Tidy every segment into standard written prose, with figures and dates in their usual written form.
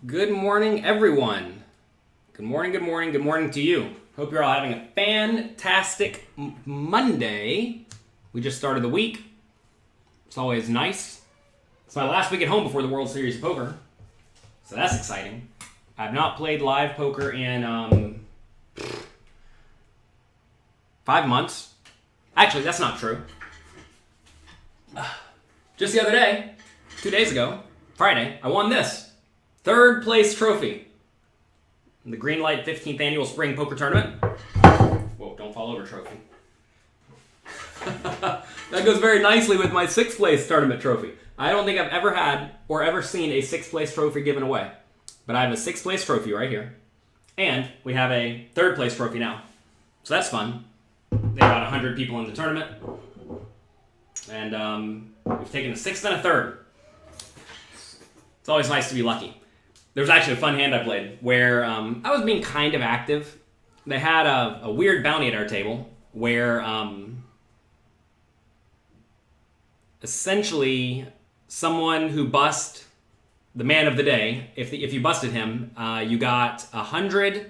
Good morning, everyone. Good morning to you. Hope you're all having a fantastic Monday. We just started the week. It's always nice. It's my last week at home before the World Series of Poker, so that's exciting. I've not played live poker in 5 months. Actually, that's not true. Just the other day, 2 days ago, Friday, I won this. Third place trophy. In the Greenlight 15th Annual Spring Poker Tournament. Whoa, don't fall over trophy. That goes very nicely with my 6th place tournament trophy. I don't think I've ever had or ever seen a 6th place trophy given away. But I have a 6th place trophy right here. And we have a 3rd place trophy now. So that's fun. They got 100 people in the tournament. And we've taken a 6th and a 3rd. It's always nice to be lucky. There was actually a fun hand I played where I was being kind of active. They had a weird bounty at our table where essentially someone who bust the man of the day, if you busted him, you got 100.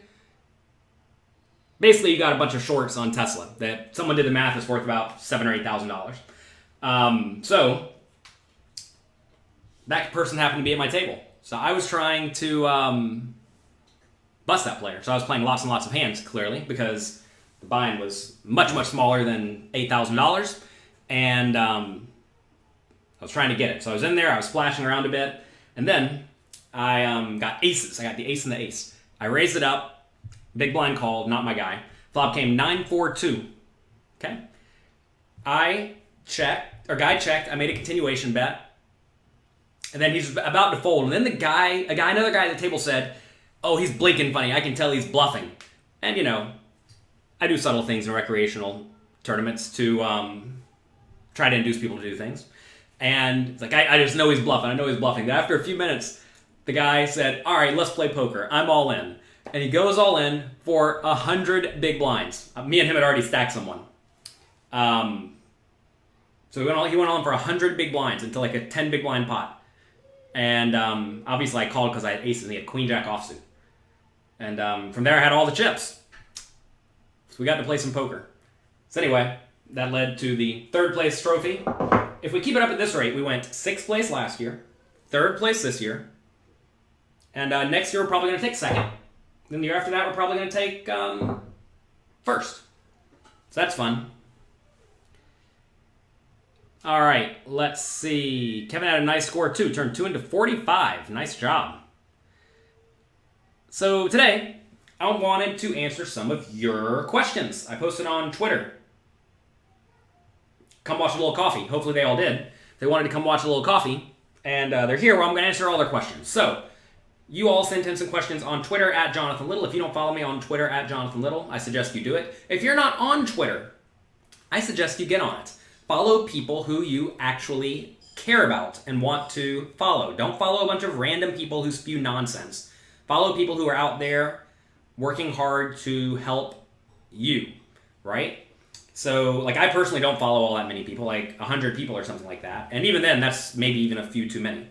Basically, you got a bunch of shorts on Tesla that someone did the math is worth about $7,000 or $8,000. So that person happened to be at my table. So I was trying to bust that player. So I was playing lots and lots of hands, clearly, because the buy-in was much, much smaller than $8,000. And I was trying to get it. So I was in there, I was splashing around a bit. And then I got aces. I got the ace and the ace. I raised it up. Big blind called, not my guy. Flop came 9-4-2. Okay? Guy checked. I made a continuation bet. And then he's about to fold. And then another guy at the table said, "Oh, he's blinking funny. I can tell he's bluffing." And, I do subtle things in recreational tournaments to try to induce people to do things. And it's like, I just know he's bluffing. I know he's bluffing. But after a few minutes, the guy said, "All right, let's play poker. I'm all in." And he goes all in for 100 big blinds. Me and him had already stacked someone. So he went all in for 100 big blinds into like a 10 big blind pot. And obviously I called because I had aces and he had queen jack offsuit. And from there I had all the chips. So we got to play some poker. So anyway, that led to the 3rd place trophy. If we keep it up at this rate, we went 6th place last year, 3rd place this year, and next year we're probably going to take 2nd. Then the year after that we're probably going to take 1st. So that's fun. All right, let's see. Kevin had a nice score, too. Turned 2 into 45. Nice job. So today, I wanted to answer some of your questions. I posted on Twitter. Come watch a little coffee. Hopefully they all did. They wanted to come watch a little coffee, and they're here where I'm going to answer all their questions. So you all sent in some questions on Twitter at Jonathan Little. If you don't follow me on Twitter at Jonathan Little, I suggest you do it. If you're not on Twitter, I suggest you get on it. Follow people who you actually care about and want to follow. Don't follow a bunch of random people who spew nonsense. Follow people who are out there working hard to help you, right? So, I personally don't follow all that many people, 100 people or something like that. And even then, that's maybe even a few too many.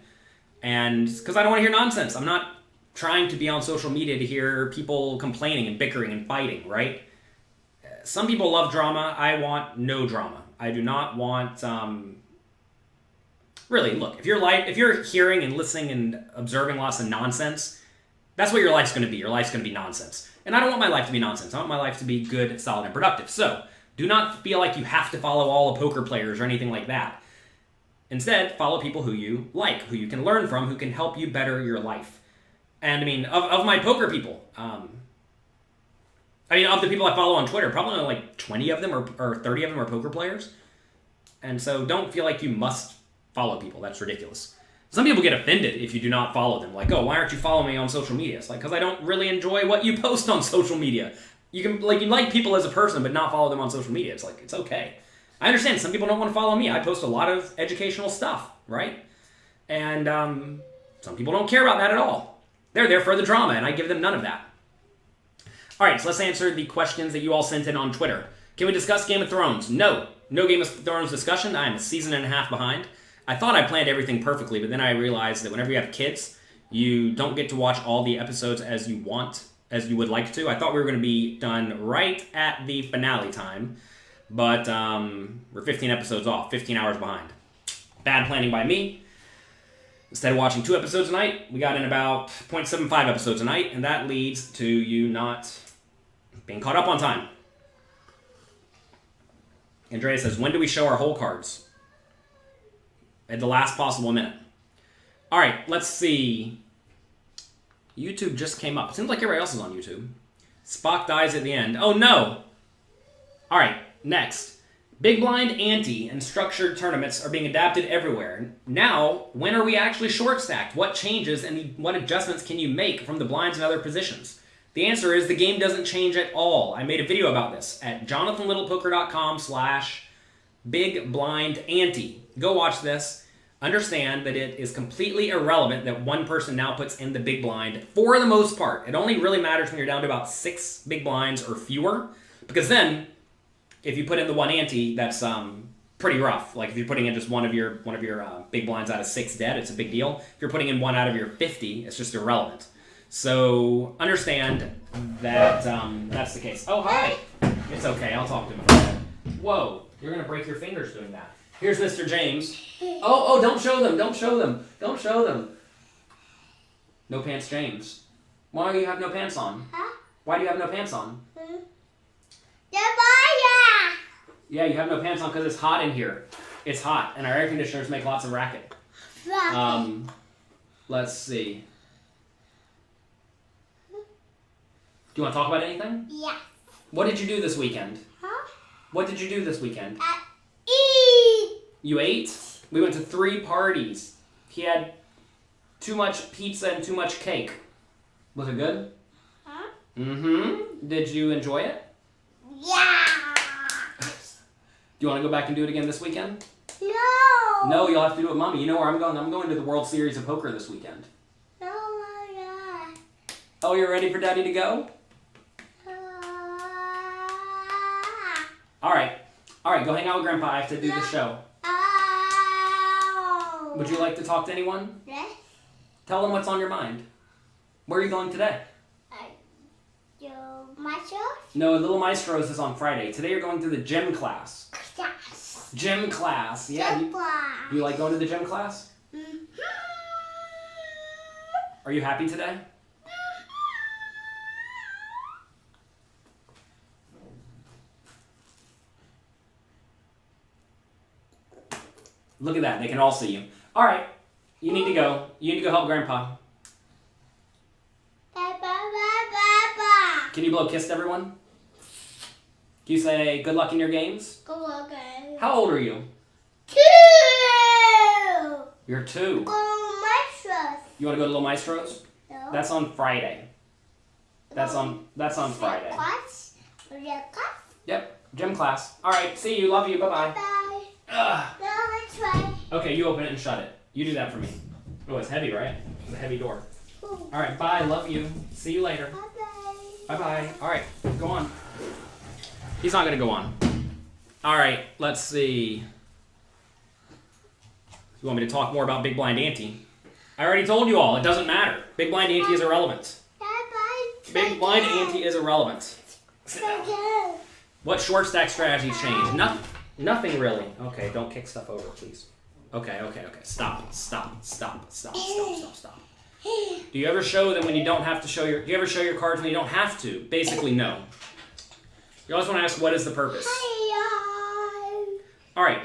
And because I don't want to hear nonsense. I'm not trying to be on social media to hear people complaining and bickering and fighting, right? Some people love drama. I want no drama. I do not want, really, look, if you're hearing and listening and observing lots of nonsense, that's what your life's going to be. Your life's going to be nonsense. And I don't want my life to be nonsense. I want my life to be good, solid, and productive. So, do not feel like you have to follow all the poker players or anything like that. Instead, follow people who you like, who you can learn from, who can help you better your life. And, of my poker people, of the people I follow on Twitter, probably only 20 of them or 30 of them are poker players. And so don't feel like you must follow people. That's ridiculous. Some people get offended if you do not follow them. Like, "Oh, why aren't you following me on social media?" It's because I don't really enjoy what you post on social media. You can, you like people as a person, but not follow them on social media. It's it's okay. I understand some people don't want to follow me. I post a lot of educational stuff, right? And some people don't care about that at all. They're there for the drama, and I give them none of that. All right, so let's answer the questions that you all sent in on Twitter. Can we discuss Game of Thrones? No Game of Thrones discussion. I am a season and a half behind. I thought I planned everything perfectly, but then I realized that whenever you have kids, You don't get to watch all the episodes as you would like to. I thought we were going to be done right at the finale time, but we're 15 episodes off, 15 hours behind. Bad planning by me. Instead of watching 2 episodes a night, we got in about 0.75 episodes a night, and that leads to you not being caught up on time. Andrea says, when do we show our whole cards? At the last possible minute. All right, let's see. YouTube just came up. Seems like everybody else is on YouTube. Spock dies at the end. Oh, no. All right, next. Big blind, ante, and structured tournaments are being adapted everywhere. Now, when are we actually short stacked? What changes and what adjustments can you make from the blinds and other positions? The answer is the game doesn't change at all. I made a video about this at jonathanlittlepoker.com/bigbblindante. Go watch this. Understand that it is completely irrelevant that one person now puts in the big blind for the most part. It only really matters when you're down to about 6 big blinds or fewer, because then if you put in the 1 ante, that's pretty rough. Like if you're putting in just one of your big blinds out of 6 dead, it's a big deal. If you're putting in 1 out of your 50, it's just irrelevant. So understand that that's the case. Oh, hi. It's okay. I'll talk to him for a minute. Whoa, you're going to break your fingers doing that. Here's Mr. James. Oh, don't show them. Don't show them. Don't show them. No pants, James. Why do you have no pants on? Huh? Why do you have no pants on? Yeah, you have no pants on because it's hot in here. It's hot, and our air conditioners make lots of racket. Let's see. Do you want to talk about anything? Yeah. What did you do this weekend? Huh? What did you do this weekend? Eat. You ate? We went to 3 parties. He had too much pizza and too much cake. Was it good? Huh? Mm-hmm. Did you enjoy it? Yeah. Do you want to go back and do it again this weekend? No. No, you'll have to do it with Mommy. You know where I'm going. I'm going to the World Series of Poker this weekend. No, my God. Oh, you're ready for Daddy to go? All right. All right, go hang out with Grandpa. I have to do the show. Would you like to talk to anyone? Yes. Tell them what's on your mind. Where are you going today? No, Little Maestros is on Friday. Today you're going to the gym class. Yes. Gym class. Yeah. You like going to the gym class? Mm-hmm. Are you happy today? Look at that. They can all see you. All right. You need to go. You need to go help Grandpa. Can you blow a kiss to everyone? Can you say good luck in your games? Good luck. How old are you? 2. You're 2. Go Maestros. You want to go to Little Maestros? No. That's on Friday. That's on Friday. Class? Yep. Gym class. All right. See you. Love you. Bye-bye. Bye. Ugh. Now let's try. Okay, you open it and shut it. You do that for me. Oh, it's heavy, right? It's a heavy door. Ooh. All right, bye. Love you. See you later. Bye-bye. Bye-bye. All right, go on. He's not going to go on. All right, let's see. You want me to talk more about Big Blind Ante? I already told you all. It doesn't matter. Big Blind Ante is irrelevant. Bye-bye. Big Blind Ante is irrelevant. What short stack strategies change? Nothing really. Okay, don't kick stuff over, please. Okay. Stop. Do you ever show them when you don't have to show your... Do you ever show your cards when you don't have to? Basically, no. You always want to ask, what is the purpose? All right.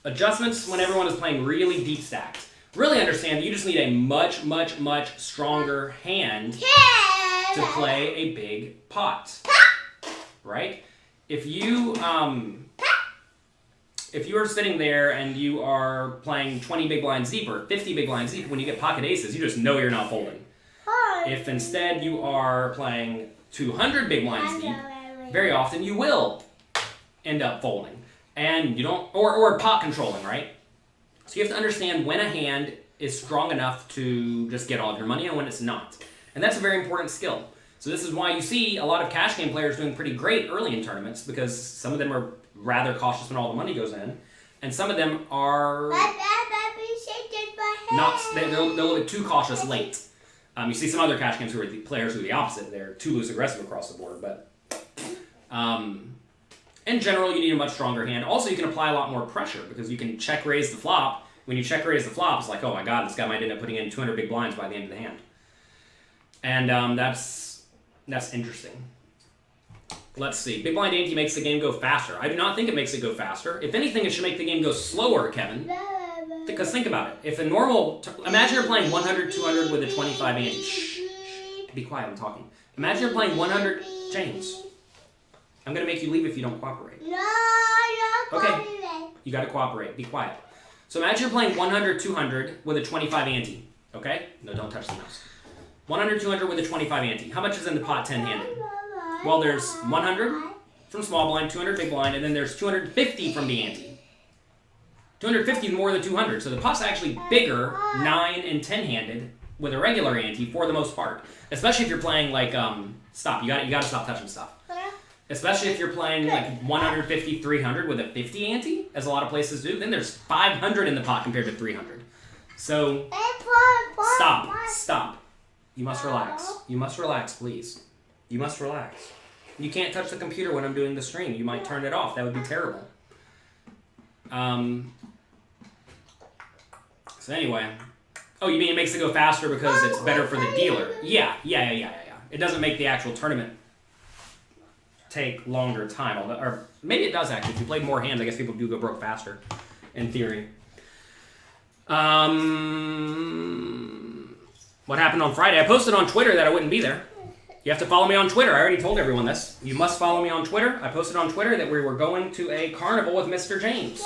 Adjustments when everyone is playing really deep stacked. Really understand that you just need a much stronger hand to play a big pot. Right? If you are sitting there and you are playing 20 big blinds deep or 50 big blinds deep, when you get pocket aces, you just know you're not folding. If instead you are playing 200 big blinds deep, very often you will end up folding. And you don't, or pot controlling, right? So you have to understand when a hand is strong enough to just get all of your money and when it's not. And that's a very important skill. So this is why you see a lot of cash game players doing pretty great early in tournaments, because some of them are rather cautious when all the money goes in, and some of them are They're a little bit too cautious late. You see some other cash games who are the players who are the opposite. They're too loose aggressive across the board, but in general, you need a much stronger hand. Also, you can apply a lot more pressure because you can check raise the flop. When you check raise the flop, it's like, oh my god, this guy might end up putting in 200 big blinds by the end of the hand. And that's interesting. Let's see. Big blind ante makes the game go faster. I do not think it makes it go faster. If anything, it should make the game go slower, Kevin. Because think about it. If a normal... Imagine you're playing 100, 200 with a 25 ante. Shh. Be quiet, I'm talking. Imagine you're playing 100... James. I'm going to make you leave if you don't cooperate. No, okay. You got to cooperate. Be quiet. So imagine you're playing 100, 200 with a 25 ante. Okay? No, don't touch the mouse. 100, 200 with a 25 ante. How much is in the pot 10-handed? Well, there's 100 from small blind, 200 big blind, and then there's 250 from the ante. 250 is more than 200, so the pot's actually bigger, 9 and 10-handed, with a regular ante for the most part. Especially if you're playing like, stop, you gotta stop touching stuff. Especially if you're playing like 150, 300 with a 50 ante, as a lot of places do, then there's 500 in the pot compared to 300. So, stop. You must relax. You must relax, please. You must relax. You can't touch the computer when I'm doing the stream. You might turn it off. That would be terrible. So anyway. Oh, you mean it makes it go faster because it's better for the dealer? Yeah. It doesn't make the actual tournament take longer time. Or maybe it does, actually. If you played more hands, I guess people do go broke faster, in theory. What happened on Friday? I posted on Twitter that I wouldn't be there. You have to follow me on Twitter. I already told everyone this. You must follow me on Twitter. I posted on Twitter that we were going to a carnival with Mr. James.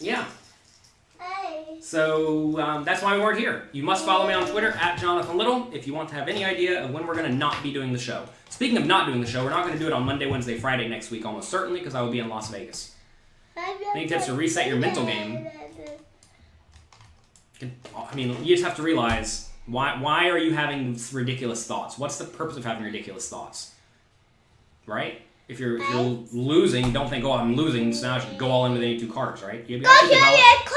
Yeah. So that's why we weren't here. You must follow me on Twitter, @JonathanLittle, if you want to have any idea of when we're going to not be doing the show. Speaking of not doing the show, we're not going to do it on Monday, Wednesday, Friday next week, almost certainly, because I will be in Las Vegas. Any tips to reset your mental game? I mean, you just have to realize... Why are you having ridiculous thoughts? What's the purpose of having ridiculous thoughts? Right? If you're losing, don't think, oh, I'm losing, so now I should go all in with any two cards, right? You have to develop,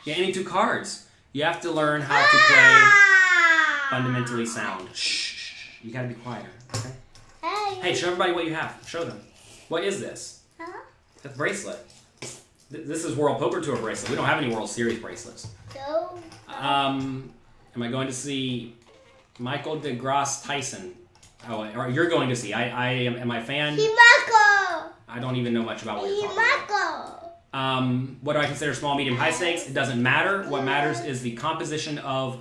any two cards. You have to learn how to play fundamentally sound. Shh. You gotta be quieter, okay? Hey, show everybody what you have. Show them. What is this? That's a bracelet. This is World Poker Tour bracelet. We don't have any World Series bracelets. Am I going to see Michael DeGrasse Tyson? Oh, or you're going to see. Am I a fan? I don't even know much about what you're talking about. What do I consider small, medium, high stakes? It doesn't matter. What matters is the composition of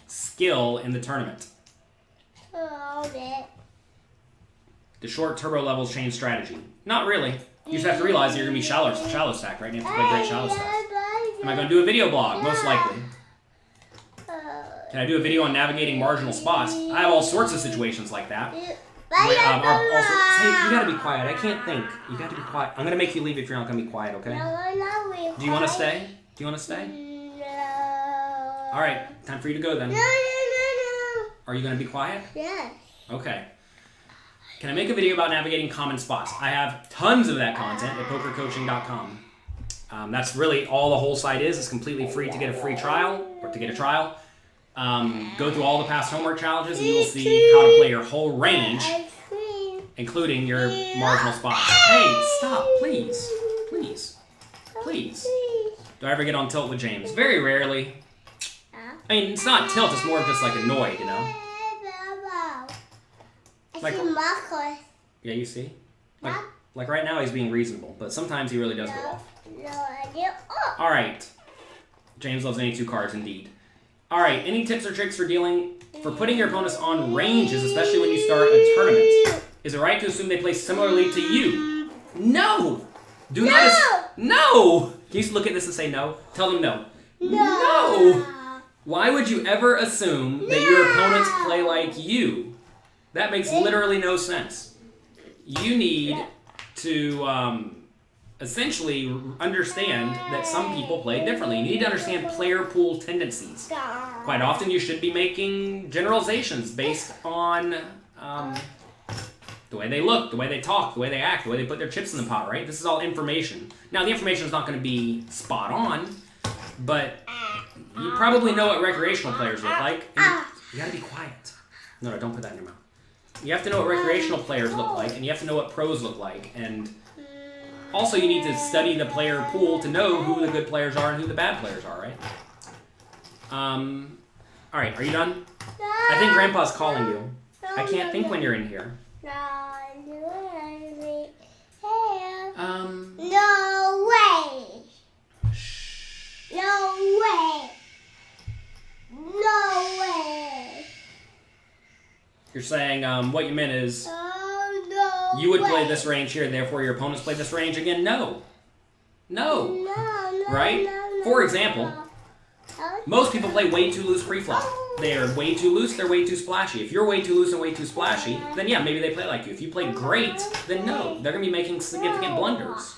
skill in the tournament. The short turbo levels change strategy. Not really. You just have to realize that you're going to be shallow stack, right? You have to play great shallow stack. Am I going to do a video blog? Most likely. Can I do a video on navigating marginal spots? I have all sorts of situations like that. You gotta be quiet. I can't think. You gotta be quiet. I'm gonna make you leave if you're not gonna be quiet, okay? Do you want to stay? Do you want to stay? No. All right, time for you to go then. No. Are you gonna be quiet? Yes. Okay. Can I make a video about navigating common spots? I have tons of that content at pokercoaching.com. That's really all the whole site is. It's completely free to get a free trial, or to get a trial. Go through all the past homework challenges and you will see how to play your whole range, including your marginal spots. Hey, stop, please. Do I ever get on tilt with James? Very rarely. I mean, it's not tilt, it's more of just like annoyed, you know? Like, yeah, you see? Like right now he's being reasonable, but sometimes he really does go off. Alright. James loves any two cards, indeed. Alright, any tips or tricks for putting your opponents on ranges, especially when you start a tournament? Is it right to assume they play similarly to you? No! Do not. No! Can you look at this and say no? Tell them no. No! Why would you ever assume that your opponents play like you? That makes literally no sense. You need to essentially understand that some people play differently. You need to understand player pool tendencies. Quite often you should be making generalizations based on the way they look, the way they talk, the way they act, the way they put their chips in the pot, right? This is all information. Now, the information is not going to be spot on, but You probably know what recreational players look like. And you gotta be quiet. No, don't put that in your mouth. You have to know what recreational players look like, and you have to know what pros look like, and also you need to study the player pool to know who the good players are and who the bad players are, right? Alright, are you done? I think Grandpa's calling you. I can't think when you're in here. No way. No way. No way. You're saying, what you meant is, Oh, no you would way. play this range here, therefore your opponents play this range again? No. No. No, Right? no, For no, example, no. most people play way too loose pre-flop. They are way too loose, they're way too splashy. If you're way too loose and way too splashy, then yeah, maybe they play like you. If you play great, then no. They're going to be making significant blunders.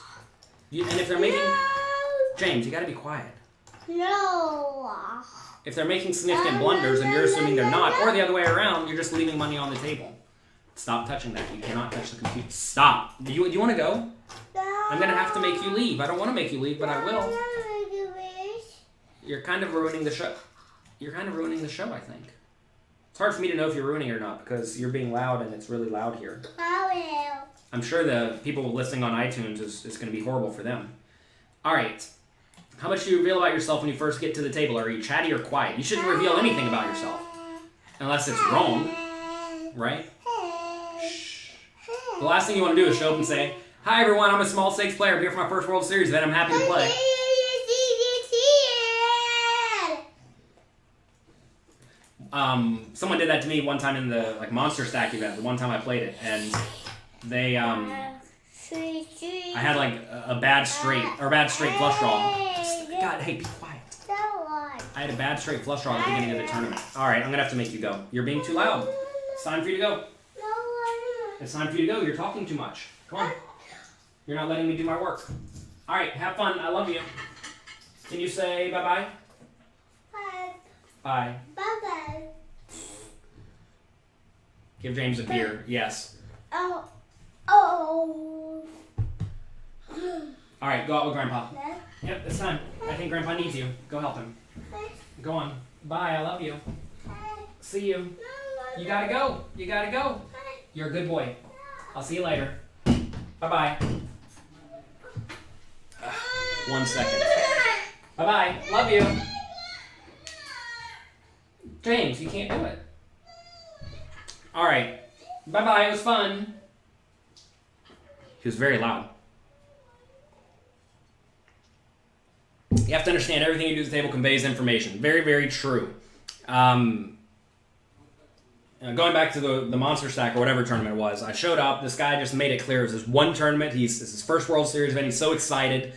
And if they're making... James, you got to be quiet. No. If they're making significant blunders and you're assuming they're not, or the other way around, you're just leaving money on the table. Stop touching that. You cannot touch the computer. Stop. Do you want to go? I'm going to have to make you leave. I don't want to make you leave, but I will. You're kind of ruining the show. You're kind of ruining the show, I think. It's hard for me to know if you're ruining it or not because you're being loud and it's really loud here. I will. I'm sure the people listening on iTunes is going to be horrible for them. All right. How much do you reveal about yourself when you first get to the table? Are you chatty or quiet? You shouldn't reveal anything about yourself. Unless it's wrong. Right? The last thing you want to do is show up and say, "Hi everyone, I'm a small stakes player. I'm here for my first World Series event. I'm happy to play." Someone did that to me one time in the Monster Stack event, the one time I played it, and they I had a bad straight flush draw. God, hey, be quiet. I had a bad straight flush draw at the beginning of the tournament. Alright, I'm gonna have to make you go. You're being too loud. It's time for you to go. It's time for you to go. You're talking too much. Come on. You're not letting me do my work. Alright, have fun. I love you. Can you say bye-bye? Bye. Bye-bye. Give James a beer. Yes. Oh. Alright, go out with Grandpa. Yep, it's time. I think Grandpa needs you. Go help him. Go on. Bye, I love you. See you. You gotta go. You gotta go. You're a good boy. I'll see you later. Bye-bye. 1 second. Bye-bye. Love you. James, you can't do it. Alright. Bye-bye. It was fun. He was very loud. You have to understand everything you do at the table conveys information. Very, very true. Going back to the Monster Stack or whatever tournament it was, I showed up. This guy just made it clear. It was this one tournament. This is his first World Series event. He's so excited.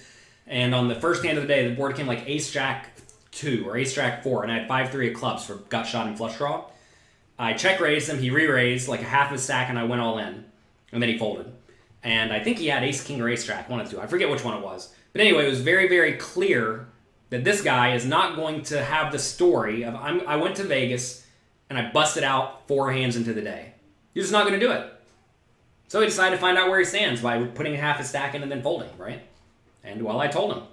And on the first hand of the day, the board came like Ace-Jack 2 or Ace-Jack 4, and I had 5-3 of clubs for gut shot and flush draw. I check-raised him. He re-raised like a half his stack, and I went all in. And then he folded. And I think he had Ace-King or Ace-Jack, one of the two. I forget which one it was. But anyway, it was very, very clear that this guy is not going to have the story of, I went to Vegas and I busted out 4 hands into the day. He's just not going to do it. So he decided to find out where he stands by putting half his stack in and then folding, right? And well, I told him.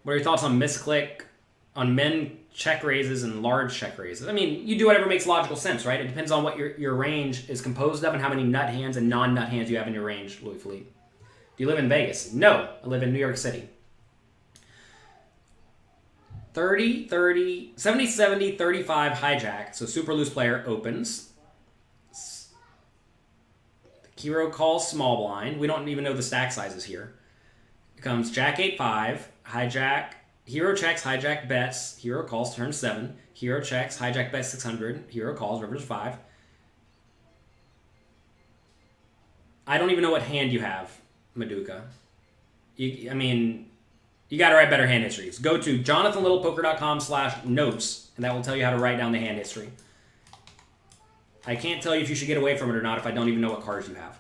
What are your thoughts on misclick, on men check raises and large check raises? I mean, you do whatever makes logical sense, right? It depends on what your range is composed of and how many nut hands and non-nut hands you have in your range, Louis Philippe. Do you live in Vegas? No, I live in New York City. 70-70, 35 hijack. So super loose player opens. The hero calls small blind. We don't even know the stack sizes here. It comes Jack 8-5, hijack. Hero checks, hijack bets. Hero calls turn 7. Hero checks, hijack bets 600. Hero calls, river to 5. I don't even know what hand you have, Maduka. You got to write better hand histories. Go to jonathanlittlepoker.com/notes, and that will tell you how to write down the hand history. I can't tell you if you should get away from it or not if I don't even know what cards you have.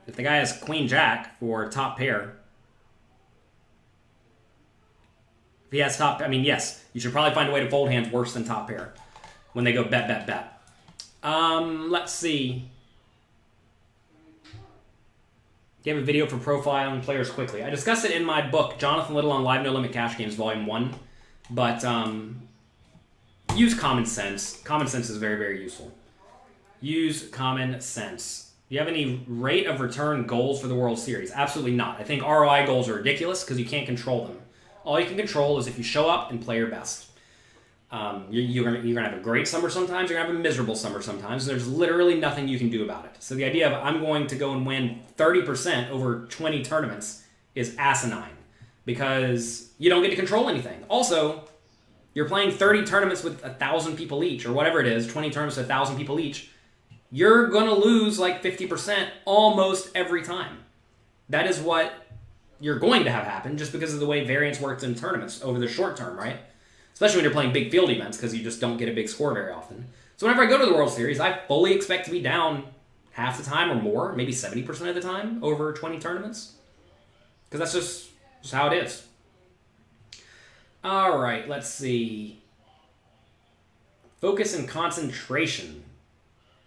If the guy has Queen Jack for top pair, if he has top, yes, you should probably find a way to fold hands worse than top pair when they go bet, bet, bet. Let's see. Do you have a video for profiling players quickly? I discussed it in my book, Jonathan Little on Live No Limit Cash Games, Volume 1. But use common sense. Common sense is very, very useful. Use common sense. Do you have any rate of return goals for the World Series? Absolutely not. I think ROI goals are ridiculous because you can't control them. All you can control is if you show up and play your best. You're gonna have a great summer sometimes. You're gonna have a miserable summer sometimes. There's literally nothing you can do about it. So the idea of I'm going to go and win 30% over 20 tournaments is asinine because you don't get to control anything. Also, you're playing 30 tournaments with 1,000 people each, or whatever it is, 20 tournaments with 1,000 people each. You're gonna lose like 50% almost every time. That is what you're going to have happen just because of the way variance works in tournaments over the short term, right? Especially when you're playing big field events because you just don't get a big score very often. So whenever I go to the World Series, I fully expect to be down half the time or more, maybe 70% of the time over 20 tournaments. Because that's just how it is. All right, let's see. Focus and concentration.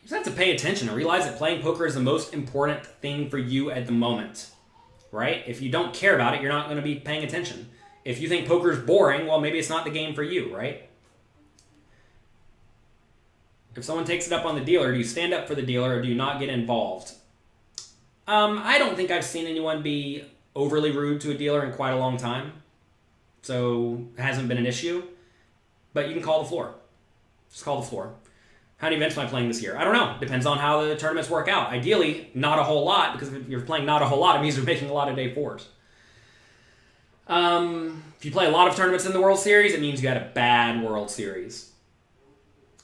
You just have to pay attention and realize that playing poker is the most important thing for you at the moment, right? If you don't care about it, you're not going to be paying attention. If you think poker is boring, well, maybe it's not the game for you, right? If someone takes it up on the dealer, do you stand up for the dealer or do you not get involved? I don't think I've seen anyone be overly rude to a dealer in quite a long time. So it hasn't been an issue. But you can call the floor. Just call the floor. How many events am I playing this year? I don't know. Depends on how the tournaments work out. Ideally, not a whole lot, because if you're playing not a whole lot, it means you're making a lot of day fours. If you play a lot of tournaments in the World Series, it means you had a bad World Series.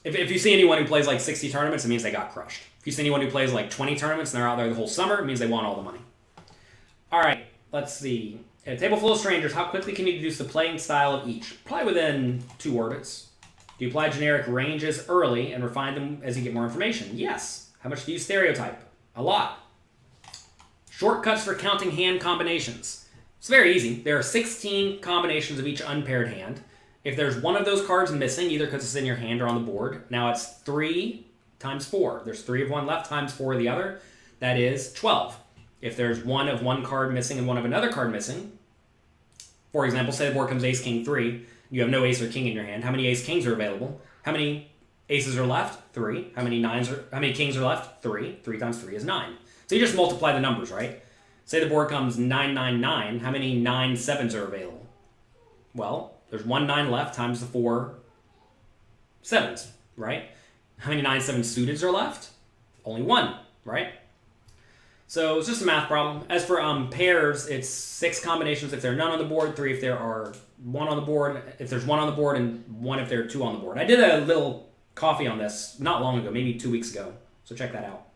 If you see anyone who plays like 60 tournaments, it means they got crushed. If you see anyone who plays like 20 tournaments and they're out there the whole summer, it means they won all the money. All right, let's see. At a table full of strangers, how quickly can you deduce the playing style of each? Probably within 2 orbits. Do you apply generic ranges early and refine them as you get more information? Yes. How much do you stereotype? A lot. Shortcuts for counting hand combinations. It's very easy. There are 16 combinations of each unpaired hand. If there's one of those cards missing, either because it's in your hand or on the board, now it's 3 times 4. There's 3 of one left times 4 of the other. That is 12. If there's one of one card missing and one of another card missing, for example, say the board comes ace, king, 3. You have no ace or king in your hand. How many ace kings are available? How many aces are left? 3. How many kings are left? 3. 3 times 3 is 9. So you just multiply the numbers, right? Say the board comes 999. How many 9 sevens are available? Well, there's 1 9 left times the 4 sevens, right? How many 9 7 suiteds are left? Only 1, right? So it's just a math problem. As for pairs, it's 6 combinations if there are none on the board, 3 if there are 1 on the board, if there's 1 on the board, and 1 if there are 2 on the board. I did a little coffee on this not long ago, maybe 2 weeks ago. So check that out.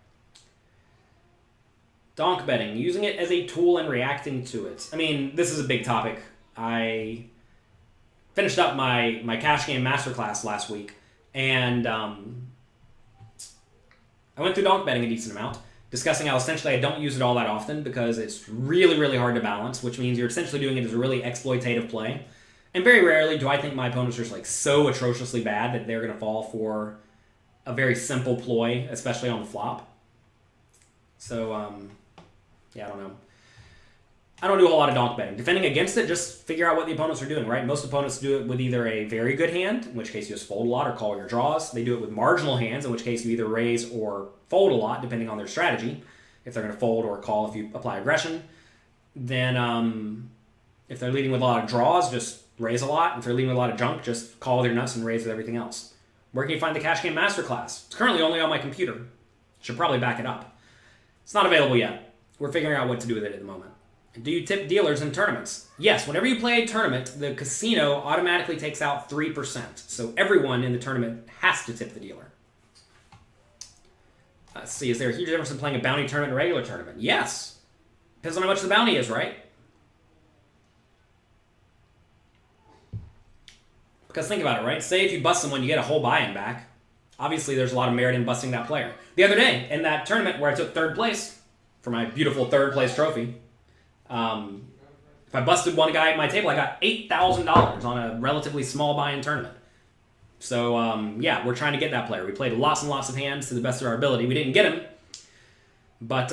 Donk betting, using it as a tool and reacting to it. I mean, this is a big topic. I finished up my cash game masterclass last week, and I went through donk betting a decent amount, discussing how essentially I don't use it all that often because it's really, really hard to balance, which means you're essentially doing it as a really exploitative play. And very rarely do I think my opponents are just like so atrociously bad that they're going to fall for a very simple ploy, especially on the flop. So, yeah, I don't know. I don't do a whole lot of donk betting. Defending against it, just figure out what the opponents are doing, right? Most opponents do it with either a very good hand, in which case you just fold a lot or call your draws. They do it with marginal hands, in which case you either raise or fold a lot, depending on their strategy. If they're going to fold or call if you apply aggression. Then if they're leading with a lot of draws, just raise a lot. If they're leading with a lot of junk, just call with your nuts and raise with everything else. Where can you find the Cash Game Masterclass? It's currently only on my computer. Should probably back it up. It's not available yet. We're figuring out what to do with it at the moment. Do you tip dealers in tournaments? Yes, whenever you play a tournament, the casino automatically takes out 3%. So everyone in the tournament has to tip the dealer. Let's see, is there a huge difference in playing a bounty tournament and a regular tournament? Yes. Depends on how much the bounty is, right? Because think about it, right? Say if you bust someone, you get a whole buy-in back. Obviously, there's a lot of merit in busting that player. The other day, in that tournament where I took 3rd place for my beautiful 3rd place trophy, if I busted one guy at my table, I got $8,000 on a relatively small buy-in tournament. So, yeah, we're trying to get that player. We played lots and lots of hands to the best of our ability. We didn't get him, But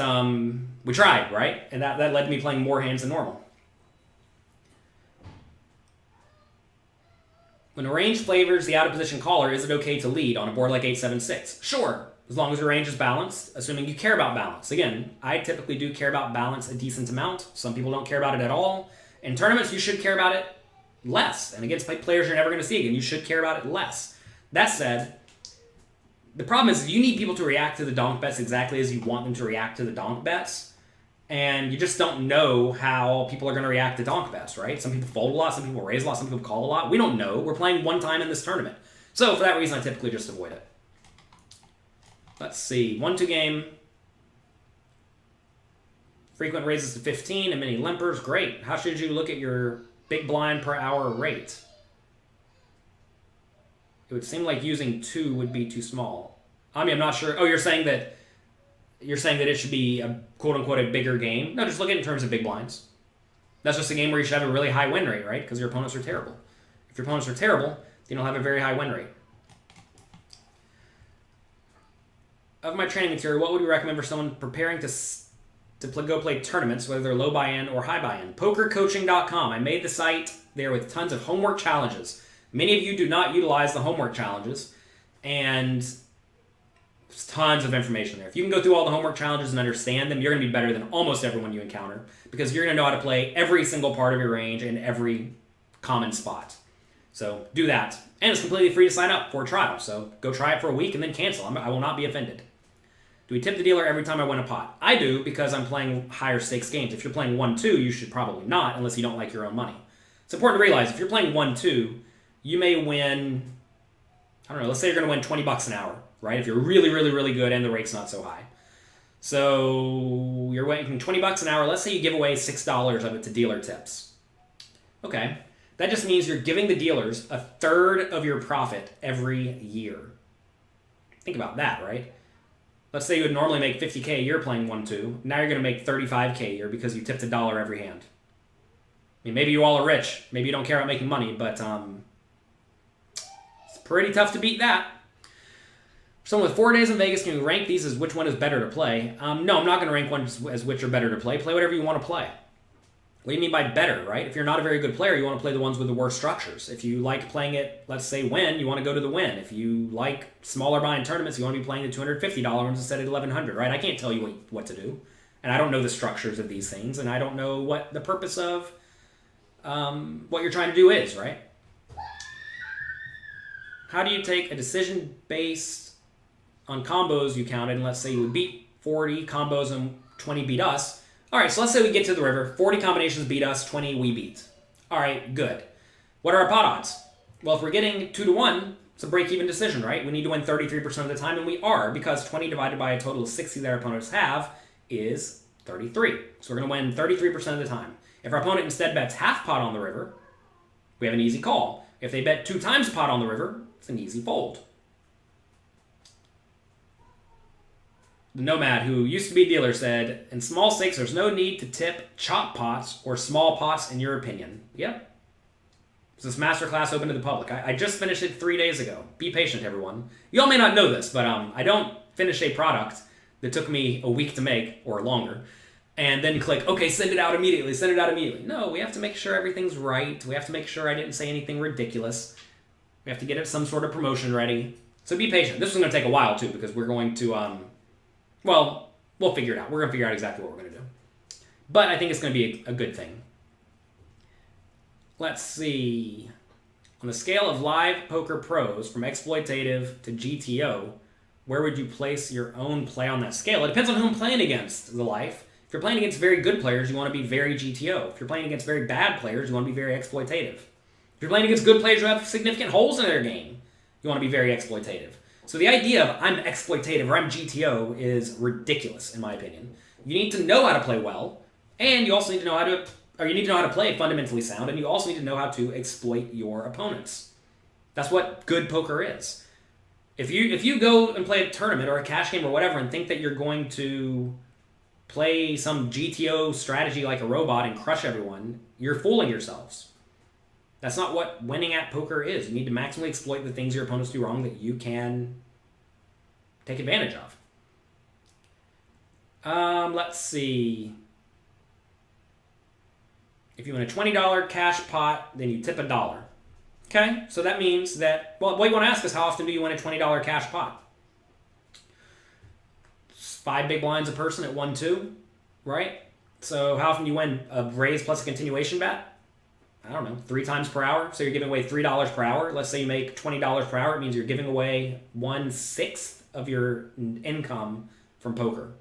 we tried, right? And that led to me playing more hands than normal. When a range flavors the out-of-position caller, is it okay to lead on a board like 8-7-6? Sure, as long as your range is balanced, assuming you care about balance. Again, I typically do care about balance a decent amount. Some people don't care about it at all. In tournaments, you should care about it less. And against players you're never going to see again, you should care about it less. That said, the problem is you need people to react to the donk bets exactly as you want them to react to the donk bets. And you just don't know how people are going to react to donk bets, right? Some people fold a lot, some people raise a lot, some people call a lot. We don't know. We're playing one time in this tournament. So for that reason, I typically just avoid it. Let's see. 1-2 game. Frequent raises to 15 and many limpers. Great. How should you look at your big blind per hour rate? It would seem like using 2 would be too small. I mean, I'm not sure. Oh, you're saying that it should be a quote-unquote a bigger game? No, just look at it in terms of big blinds. That's just a game where you should have a really high win rate, right? Because your opponents are terrible. If your opponents are terrible, then you'll have a very high win rate. Of my training material, what would you recommend for someone preparing to go play tournaments, whether they're low buy-in or high buy-in? PokerCoaching.com. I made the site there with tons of homework challenges. Many of you do not utilize the homework challenges, and there's tons of information there. If you can go through all the homework challenges and understand them, you're going to be better than almost everyone you encounter because you're going to know how to play every single part of your range in every common spot. So do that. And it's completely free to sign up for a trial. So go try it for a week and then cancel. I will not be offended. Do we tip the dealer every time I win a pot? I do because I'm playing higher stakes games. If you're playing 1-2, you should probably not unless you don't like your own money. It's important to realize if you're playing 1-2, you may win, I don't know, let's say you're going to win 20 bucks an hour. Right? If you're really, really, really good and the rate's not so high. So you're making 20 bucks an hour. Let's say you give away $6 of it to dealer tips. Okay. That just means you're giving the dealers a third of your profit every year. Think about that, right? Let's say you would normally make $50K a year playing 1-2. Now you're going to make $35K a year because you tipped $1 every hand. I mean, maybe you all are rich. Maybe you don't care about making money, but it's pretty tough to beat that. Someone with 4 days in Vegas, can you rank these as which one is better to play? No, I'm not going to rank one as which are better to play. Play whatever you want to play. What do you mean by better, right? If you're not a very good player, you want to play the ones with the worst structures. If you like playing it, let's say win, you want to go to the win. If you like smaller buy-in tournaments, you want to be playing the $250 ones instead of $1,100, right? I can't tell you what to do. And I don't know the structures of these things, and I don't know what the purpose of what you're trying to do is, right? How do you take a decision based on combos you counted, and let's say you would beat 40 combos and 20 beat us. All right, so let's say we get to the river. 40 combinations beat us, 20 we beat. All right, good. What are our pot odds? Well, if we're getting 2-1, it's a break-even decision, right? We need to win 33% of the time, and we are, because 20 divided by a total of 60 that our opponents have is 33. So we're going to win 33% of the time. If our opponent instead bets half pot on the river, we have an easy call. If they bet 2 times pot on the river, it's an easy fold. The Nomad, who used to be dealer, said, in small stakes, there's no need to tip chop pots or small pots in your opinion. Yep. Is this masterclass open to the public? I just finished it 3 days ago. Be patient, everyone. You all may not know this, but I don't finish a product that took me a week to make, or longer, and then click, okay, send it out immediately, send it out immediately. No, we have to make sure everything's right. We have to make sure I didn't say anything ridiculous. We have to get it some sort of promotion ready. So be patient. This is going to take a while, too, because we're going to... Well, we'll figure it out. We're going to figure out exactly what we're going to do. But I think it's going to be a good thing. Let's see. On the scale of live poker pros from exploitative to GTO, where would you place your own play on that scale? It depends on who I'm playing against, the life. If you're playing against very good players, you want to be very GTO. If you're playing against very bad players, you want to be very exploitative. If you're playing against good players who have significant holes in their game, you want to be very exploitative. So the idea of I'm exploitative or I'm GTO is ridiculous, in my opinion. You need to know how to play well, and you also need to know how to play fundamentally sound, and you also need to know how to exploit your opponents. That's what good poker is. If you go and play a tournament or a cash game or whatever and think that you're going to play some GTO strategy like a robot and crush everyone, you're fooling yourselves. That's not what winning at poker is. You need to maximally exploit the things your opponents do wrong that you can take advantage of. Let's see. If you win a $20 cash pot, then you tip $1. Okay, so that means that, well, what you want to ask is how often do you win a $20 cash pot? 5 big blinds a person at 1-2, right? So how often do you win a raise plus a continuation bet? I don't know, 3 times per hour. So you're giving away $3 per hour. Let's say you make $20 per hour. It means you're giving away 1/6 of your income from poker.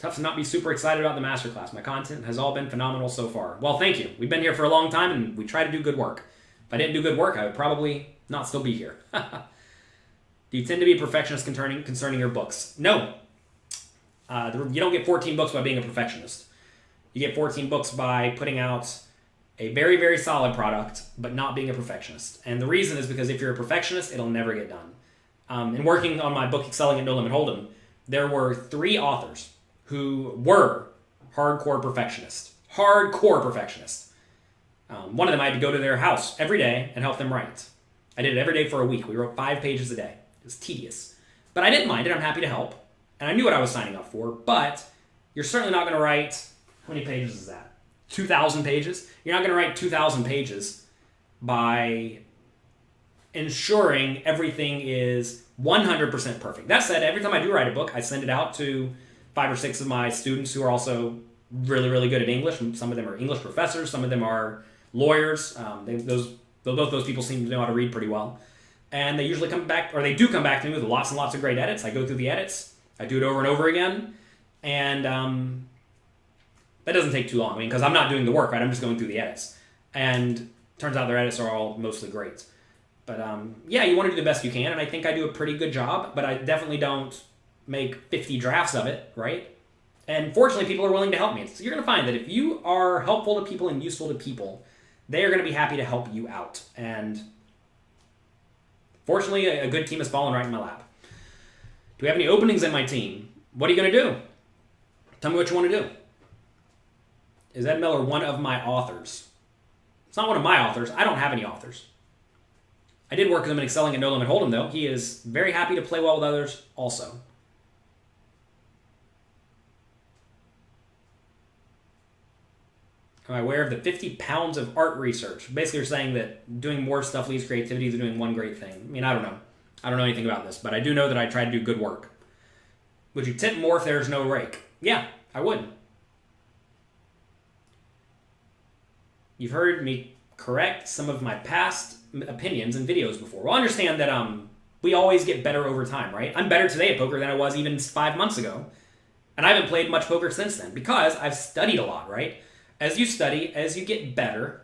Tough to not be super excited about the masterclass. My content has all been phenomenal so far. Well, thank you. We've been here for a long time, and we try to do good work. If I didn't do good work, I would probably not still be here. Do you tend to be a perfectionist concerning your books? No. You don't get 14 books by being a perfectionist. You get 14 books by putting out a very, very solid product, but not being a perfectionist. And the reason is because if you're a perfectionist, it'll never get done. In working on my book, Excelling at No Limit Hold'em, there were 3 authors who were hardcore perfectionists. Hardcore perfectionists. One of them, I had to go to their house every day and help them write. I did it every day for a week. We wrote 5 pages a day. It was tedious. But I didn't mind it. I'm happy to help. And I knew what I was signing up for. But you're certainly not going to write, how many pages is that? 2,000 pages? You're not going to write 2,000 pages by ensuring everything is 100% perfect. That said, every time I do write a book, I send it out to 5 or 6 of my students who are also really, really good at English. Some of them are English professors. Some of them are lawyers. Both those people seem to know how to read pretty well. And they usually come back, or they do come back to me with lots and lots of great edits. I go through the edits. I do it over and over again. And that doesn't take too long. Because I'm not doing the work, right? I'm just going through the edits. And turns out their edits are all mostly great. But yeah, you want to do the best you can. And I think I do a pretty good job. But I definitely don't make 50 drafts of it, right? And fortunately, people are willing to help me. So you're going to find that if you are helpful to people and useful to people, they are going to be happy to help you out. And fortunately, a good team has fallen right in my lap. Do we have any openings in my team? What are you going to do? Tell me what you want to do. Is Ed Miller one of my authors? It's not one of my authors. I don't have any authors. I did work with him in Excelling at No Limit Hold'em, though. He is very happy to play well with others also. Am I aware of the 50 pounds of art research? Basically, you're saying that doing more stuff leaves creativity than doing one great thing. I mean, I don't know. I don't know anything about this, but I do know that I try to do good work. Would you tip more if there's no rake? Yeah, I would. You've heard me correct some of my past opinions and videos before. Well, understand that we always get better over time, right? I'm better today at poker than I was even 5 months ago. And I haven't played much poker since then because I've studied a lot, right? As you study, as you get better,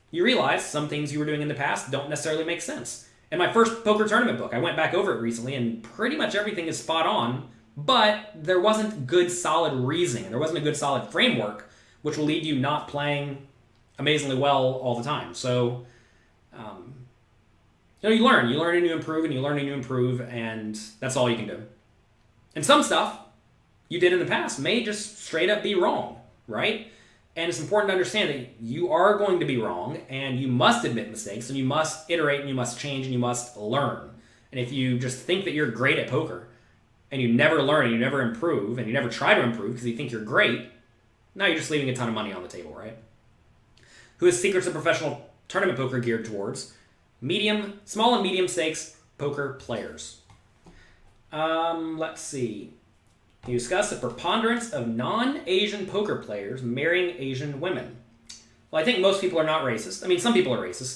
you realize some things you were doing in the past don't necessarily make sense. In my first poker tournament book, I went back over it recently, and pretty much everything is spot on, but there wasn't good, solid reasoning. There wasn't a good, solid framework, which will lead you not playing amazingly well all the time. So, you learn and you improve, and you learn and you improve, and that's all you can do. And some stuff you did in the past may just straight up be wrong, right? And it's important to understand that you are going to be wrong, and you must admit mistakes, and you must iterate, and you must change, and you must learn. And if you just think that you're great at poker, and you never learn, and you never improve, and you never try to improve because you think you're great, now you're just leaving a ton of money on the table, right? Who is Secrets of Professional Tournament Poker geared towards? Small and medium stakes poker players. Let's see. You discuss the preponderance of non-Asian poker players marrying Asian women. Well, I think most people are not racist. I mean, some people are racist.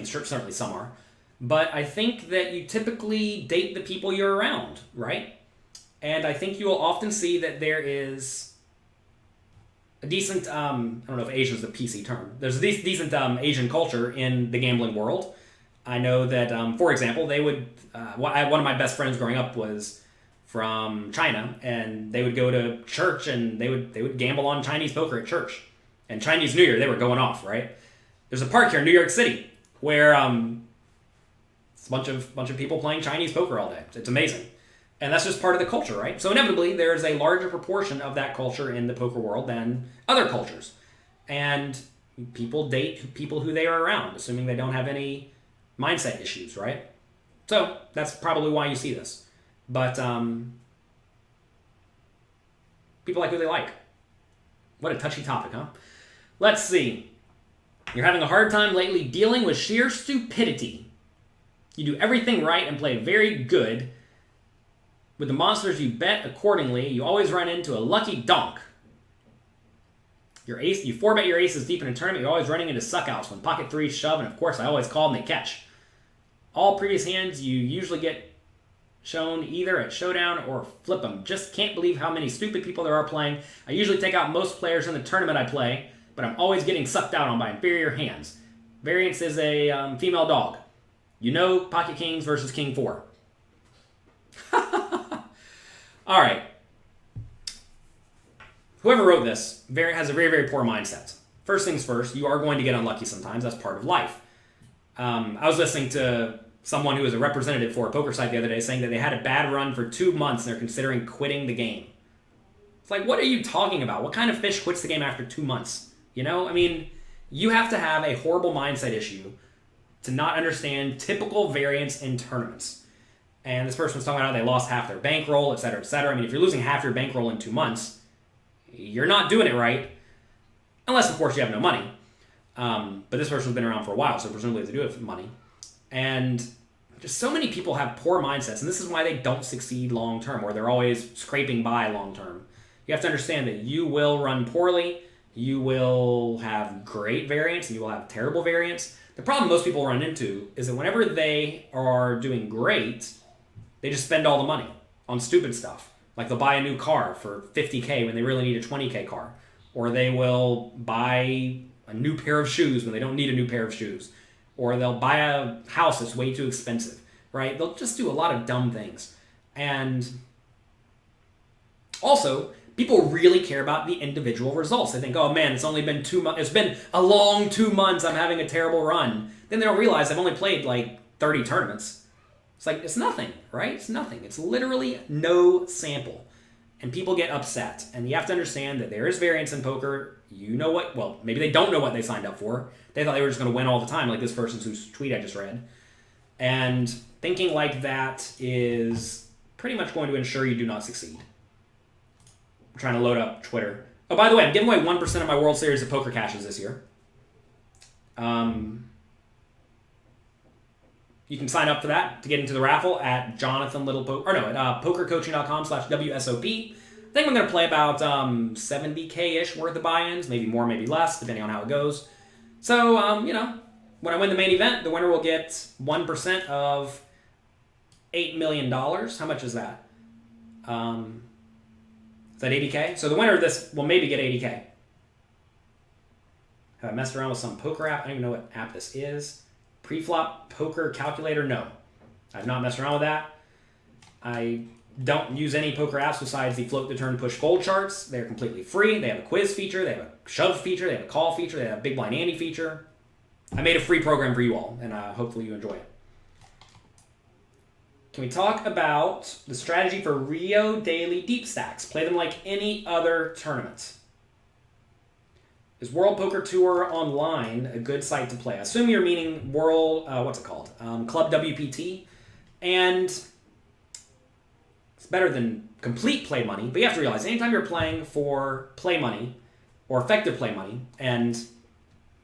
Certainly some are. But I think that you typically date the people you're around, right? And I think you will often see that there is a decent, I don't know if Asian is the PC term. There's a decent Asian culture in the gambling world. I know that, for example, they would, one of my best friends growing up was from China, and they would go to church and they would gamble on Chinese poker at church. And Chinese New Year, they were going off, right? There's a park here in New York City where it's a bunch of people playing Chinese poker all day. It's amazing. And that's just part of the culture, right? So inevitably, there's a larger proportion of that culture in the poker world than other cultures. And people date people who they are around, assuming they don't have any mindset issues, right? So that's probably why you see this. But people like who they like. What a touchy topic, huh? Let's see. You're having a hard time lately dealing with sheer stupidity. You do everything right and play very good. With the monsters you bet accordingly, you always run into a lucky donk. You 4-bet your aces deep in a tournament, you're always running into suckouts when pocket threes shove, and of course I always call and they catch. All previous hands you usually get shown either at showdown or flip them. Just can't believe how many stupid people there are playing. I usually take out most players in the tournament I play, but I'm always getting sucked out on by inferior hands. Variance is a female dog. You know, pocket kings versus king 4. All right. Whoever wrote this has a very, very poor mindset. First things first, you are going to get unlucky sometimes. That's part of life. I was listening to someone who was a representative for a poker site the other day saying that they had a bad run for 2 months and they're considering quitting the game. It's like, what are you talking about? What kind of fish quits the game after 2 months? You know, I mean, you have to have a horrible mindset issue to not understand typical variance in tournaments. And this person was talking about how they lost half their bankroll, et cetera, et cetera. I mean, if you're losing half your bankroll in 2 months, you're not doing it right. Unless, of course, you have no money. But this person's been around for a while, so presumably they do have money. And just so many people have poor mindsets, and this is why they don't succeed long-term, or they're always scraping by long-term. You have to understand that you will run poorly, you will have great variance, and you will have terrible variance. The problem most people run into is that whenever they are doing great, they just spend all the money on stupid stuff. Like they'll buy a new car for $50K when they really need a $20K car. Or they will buy a new pair of shoes when they don't need a new pair of shoes. Or they'll buy a house that's way too expensive, right? They'll just do a lot of dumb things. And also, people really care about the individual results. They think, oh man, it's only been 2 months. It's been a long 2 months. I'm having a terrible run. Then they don't realize I've only played like 30 tournaments. It's like, it's nothing, right? It's nothing. It's literally no sample. And people get upset. And you have to understand that there is variance in poker. You know what, well, maybe they don't know what they signed up for. They thought they were just going to win all the time, like this person's whose tweet I just read. And thinking like that is pretty much going to ensure you do not succeed. I'm trying to load up Twitter. Oh, by the way, I'm giving away 1% of my World Series of Poker caches this year. You can sign up for that to get into the raffle at pokercoaching.com/WSOP. I think I'm going to play about 70K-ish worth of buy-ins, maybe more, maybe less, depending on how it goes. So, you know, when I win the main event, the winner will get 1% of $8 million. How much is that? Is that 80K? So the winner of this will maybe get 80K. Have I messed around with some poker app? I don't even know what app this is. Preflop poker calculator? No. I've not messed around with that. I don't use any poker apps besides the float, the turn, push, fold charts. They're completely free. They have a quiz feature. They have a shove feature. They have a call feature. They have a big blind Andy feature. I made a free program for you all, and hopefully you enjoy it. Can we talk about the strategy for Rio Daily Deep Stacks? Play them like any other tournament. Is World Poker Tour Online a good site to play? I assume you're meaning World, what's it called? Club WPT. And it's better than complete play money, but you have to realize anytime you're playing for play money or effective play money, and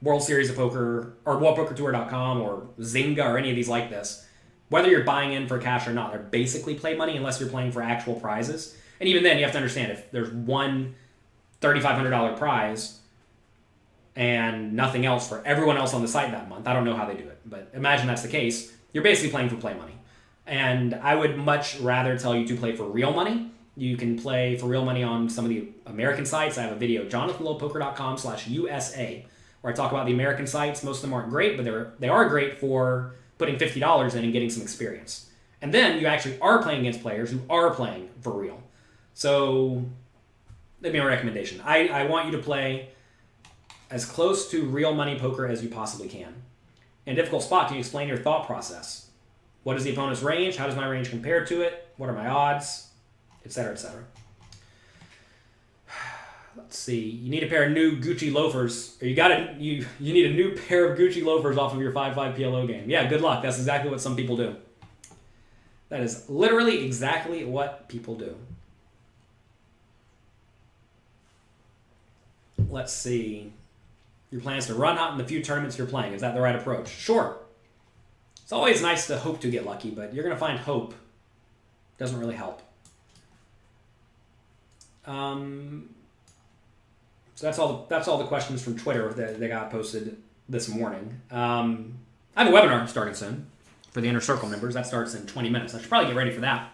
World Series of Poker or WorldPokerTour.com or Zynga or any of these like this, whether you're buying in for cash or not, they're basically play money unless you're playing for actual prizes. And even then, you have to understand if there's one $3,500 prize and nothing else for everyone else on the site that month. I don't know how they do it, but imagine that's the case. You're basically playing for play money. And I would much rather tell you to play for real money. You can play for real money on some of the American sites. I have a video, jonathanlowpoker.com/USA, where I talk about the American sites. Most of them aren't great, but they are great for putting $50 in and getting some experience. And then you actually are playing against players who are playing for real. So that'd be my recommendation. I want you to play as close to real money poker as you possibly can. In a difficult spot, can you explain your thought process? What is the opponent's range? How does my range compare to it? What are my odds? Etc., etc. Let's see. You need a pair of new Gucci loafers. Or you need a new pair of Gucci loafers off of your 5-5 PLO game. Yeah, good luck. That's exactly what some people do. That is literally exactly what people do. Let's see. Your plan is to run hot in the few tournaments you're playing. Is that the right approach? Sure. It's always nice to hope to get lucky, but you're going to find hope doesn't really help. So that's all the questions from Twitter that got posted this morning. I have a webinar starting soon for the Inner Circle members. That starts in 20 minutes. I should probably get ready for that.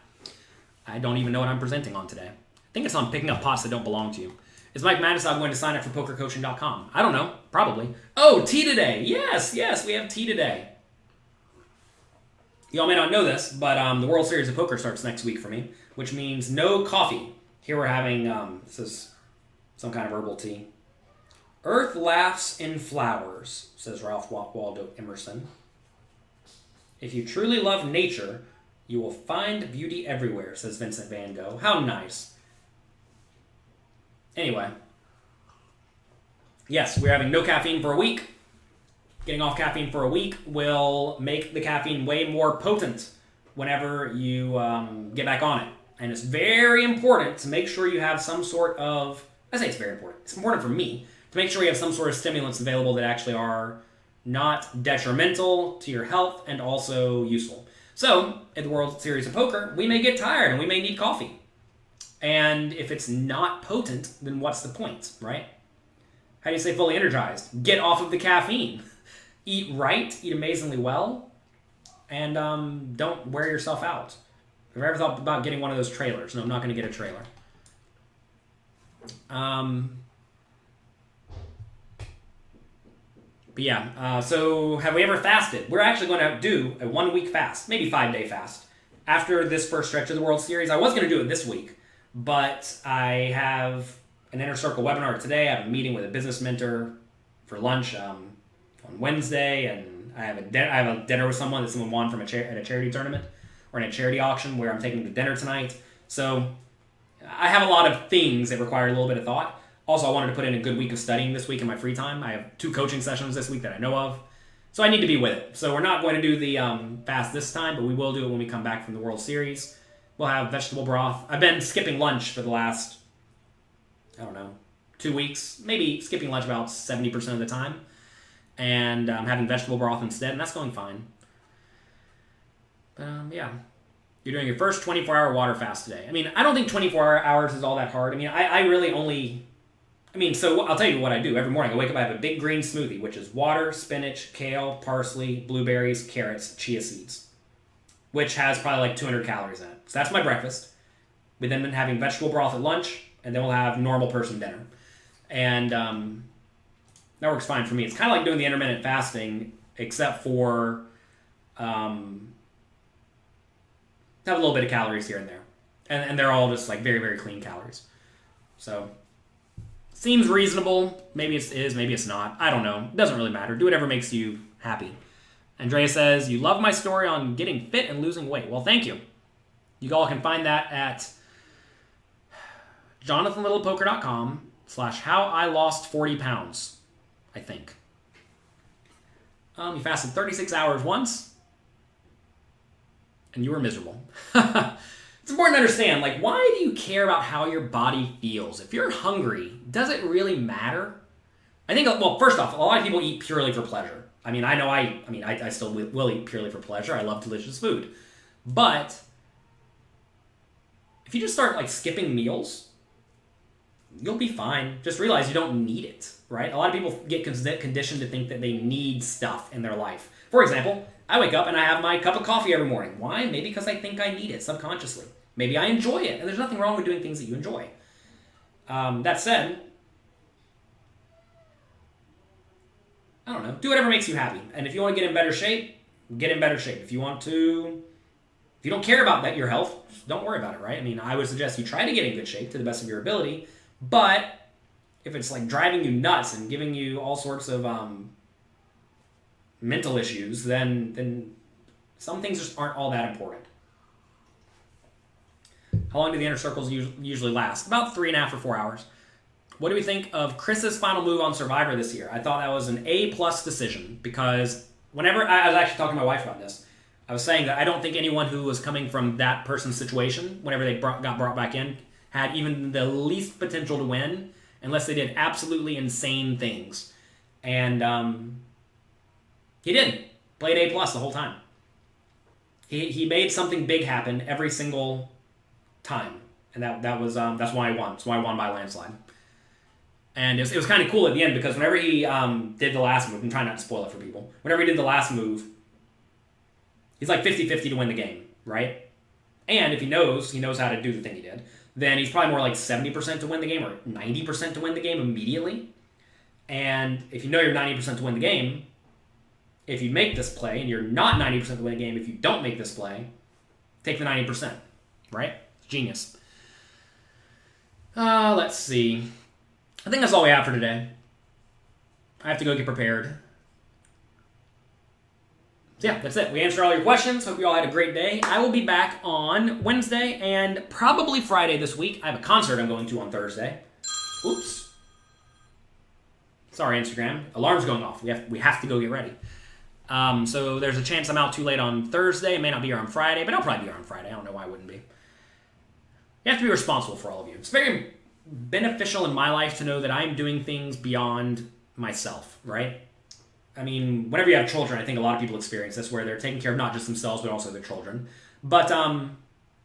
I don't even know what I'm presenting on today. I think it's on picking up pots that don't belong to you. Is Mike Madison going to sign up for pokercoaching.com? I don't know. Probably. Oh, tea today. Yes, we have tea today. Y'all may not know this, but the World Series of Poker starts next week for me, which means no coffee. Here we're having, this is some kind of herbal tea. Earth laughs in flowers, says Ralph Waldo Emerson. If you truly love nature, you will find beauty everywhere, says Vincent van Gogh. How nice. Anyway. Yes, we're having no caffeine for a week. Getting off caffeine for a week will make the caffeine way more potent whenever you get back on it. And it's very important to make sure you have some sort of... I say it's very important. It's important for me to make sure you have some sort of stimulants available that actually are not detrimental to your health and also useful. So, at the World Series of Poker, we may get tired and we may need coffee. And if it's not potent, then what's the point, right? How do you stay fully energized? Get off of the caffeine. Eat right, eat amazingly well, and don't wear yourself out. Have you ever thought about getting one of those trailers? No, I'm not going to get a trailer. But yeah, so have we ever fasted? We're actually going to do a 1-week fast, maybe 5-day fast, after this first stretch of the World Series. I was going to do it this week, but I have an Inner Circle webinar today. I have a meeting with a business mentor for lunch on Wednesday, and I have a dinner with someone that someone won from at a charity tournament or in a charity auction where I'm taking to dinner tonight. So I have a lot of things that require a little bit of thought. Also, I wanted to put in a good week of studying this week in my free time. I have 2 coaching sessions this week that I know of. So I need to be with it. So we're not going to do the fast this time, but we will do it when we come back from the World Series. We'll have vegetable broth. I've been skipping lunch for the last, 2 weeks. Maybe skipping lunch about 70% of the time. And having vegetable broth instead, and that's going fine. But yeah. You're doing your first 24-hour water fast today. I mean, I don't think 24 hours is all that hard. I mean, I really only... so I'll tell you what I do. Every morning I wake up, I have a big green smoothie, which is water, spinach, kale, parsley, blueberries, carrots, chia seeds, which has probably like 200 calories in it. So that's my breakfast. We've then been having vegetable broth at lunch, and then we'll have normal person dinner. And that works fine for me. It's kind of like doing the intermittent fasting, except for have a little bit of calories here and there. And they're all just like very, very clean calories. So... seems reasonable. Maybe it is, maybe it's not. I don't know. It doesn't really matter. Do whatever makes you happy. Andrea says, you love my story on getting fit and losing weight. Well, thank you. You all can find that at jonathanlittlepoker.com/howilost40pounds, I think. You fasted 36 hours once, and you were miserable. It's important to understand, why do you care about how your body feels? If you're hungry, does it really matter? I think, well, first off, a lot of people eat purely for pleasure. I still will eat purely for pleasure. I love delicious food. But if you just start, skipping meals, you'll be fine. Just realize you don't need it, right? A lot of people get conditioned to think that they need stuff in their life. For example, I wake up and I have my cup of coffee every morning. Why? Maybe because I think I need it subconsciously. Maybe I enjoy it, and there's nothing wrong with doing things that you enjoy. That said, I don't know. Do whatever makes you happy. And if you want to get in better shape, get in better shape. If you don't care about your health, just don't worry about it, right? I would suggest you try to get in good shape to the best of your ability, but if it's driving you nuts and giving you all sorts of mental issues, then some things just aren't all that important. How long do the inner circles usually last? About 3.5 or 4 hours. What do we think of Chris's final move on Survivor this year? I thought that was an A+ decision because whenever I was actually talking to my wife about this, I was saying that I don't think anyone who was coming from that person's situation, whenever they got brought back in, had even the least potential to win unless they did absolutely insane things. And he didn't. Played A+ the whole time. He made something big happen every single time. And that's why I won. That's why I won by a landslide. And it was kind of cool at the end because whenever he did the last move, I'm trying not to spoil it for people. Whenever he did the last move, he's like 50-50 to win the game, right? And if he knows how to do the thing he did, then he's probably more like 70% to win the game or 90% to win the game immediately. And if you know you're 90% to win the game, if you make this play and you're not 90% to win the game, if you don't make this play, take the 90%, right? Genius. Let's see. I think that's all we have for today. I have to go get prepared. So yeah, that's it. We answered all your questions. Hope you all had a great day. I will be back on Wednesday and probably Friday this week. I have a concert I'm going to on Thursday. Oops. Sorry, Instagram. Alarm's going off. We have to go get ready. So there's a chance I'm out too late on Thursday. It may not be here on Friday, but I'll probably be here on Friday. I don't know why I wouldn't be. You have to be responsible for all of you. It's very beneficial in my life to know that I'm doing things beyond myself, right? I mean, whenever you have children, I think a lot of people experience this, where they're taking care of not just themselves, but also their children. But I'm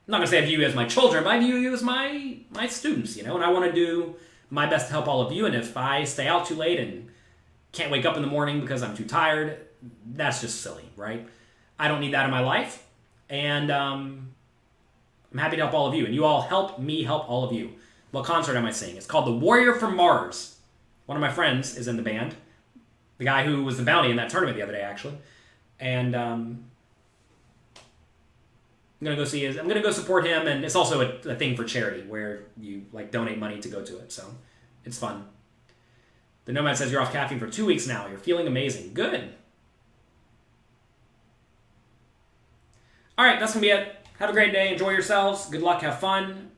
not going to say I view you as my children, but I view you as my students, and I want to do my best to help all of you. And if I stay out too late and can't wake up in the morning because I'm too tired, that's just silly, right? I don't need that in my life. And I'm happy to help all of you. And you all help me help all of you. What concert am I singing? It's called The Warrior from Mars. One of my friends is in the band. The guy who was the bounty in that tournament the other day, actually. And I'm gonna go see I'm gonna go support him, and it's also a thing for charity where you donate money to go to it. So it's fun. The Nomad says you're off caffeine for 2 weeks now. You're feeling amazing. Good. All right, that's gonna be it. Have a great day. Enjoy yourselves. Good luck. Have fun.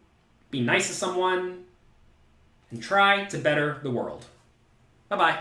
Be nice to someone. And try to better the world. Bye-bye.